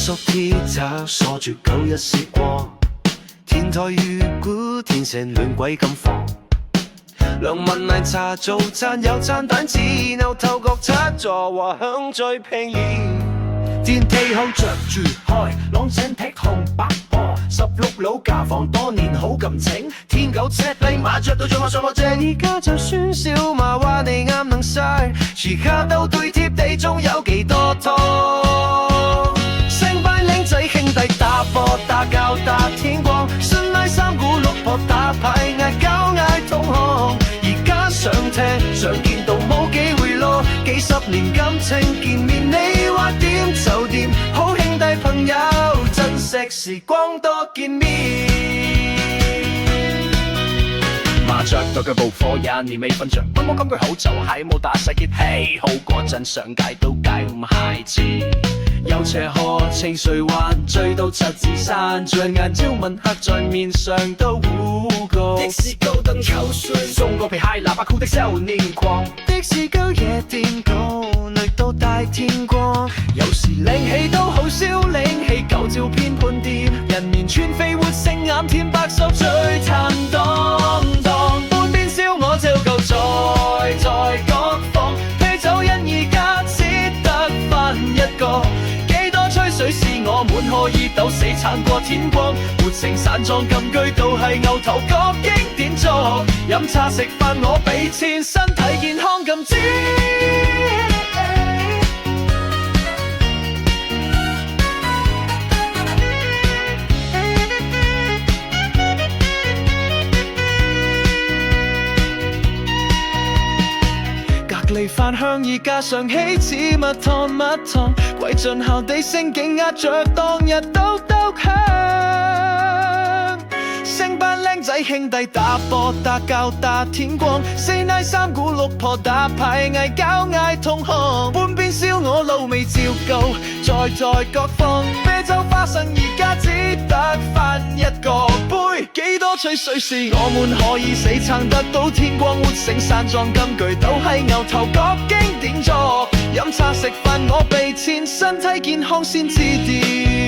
熟鐵閘鎖住舊日時光，天台雨鼓天線亂鬼咁放，良民奶茶早餐有餐蛋治，牛頭角七座和香最便宜。電梯口着住開，朗井剔紅白破，16樓價房多年好感情，天狗赤泥馬着到最我上我正，而家就算小馬話你啱能晒，時刻都對貼地中有幾多拖，成班靚仔兄弟打波打交打天光，信賴三姑六婆打牌嗌交嗌同行，而家上聽常見到冇機會咯，幾十年感情見面你話點就點，好兄弟朋友珍惜時光多見面。麻雀對佢妒火也年未瞓着，不過今句好就係冇打細結氣，好過真上街都街咁孩子。有斜河清水灣，醉到七字山，着眼招紋刻在面上都污過。的士高登口水，送個皮鞋喇叭酷的少年狂，的士高夜店高，累到大天光。有時靚氣都好少領氣，舊照片判店，人面穿飛活性眼甜白手最坦蕩蕩，半邊燒鵝照舊在各房，啤酒因而家只得返一個。水是我滿河熱豆，死撐過天光，活成散狀金句都係牛頭角經典作，飲茶食飯我俾錢，身體健康咁知。隔離飯香已加上起子蜜糖，貴盡校地聲景壓着當日都香。成班靚仔兄弟打波打交打天光，四奶三姑六婆打牌嗌交嗌同行，半邊燒鵝滷味照舊在各方，啤酒花生而家只得返一個杯，幾多吹水是我們可以死撐得到天光，活成散狀金句都係牛頭角經典作，飲茶食飯我俾錢，身體健康先至掂。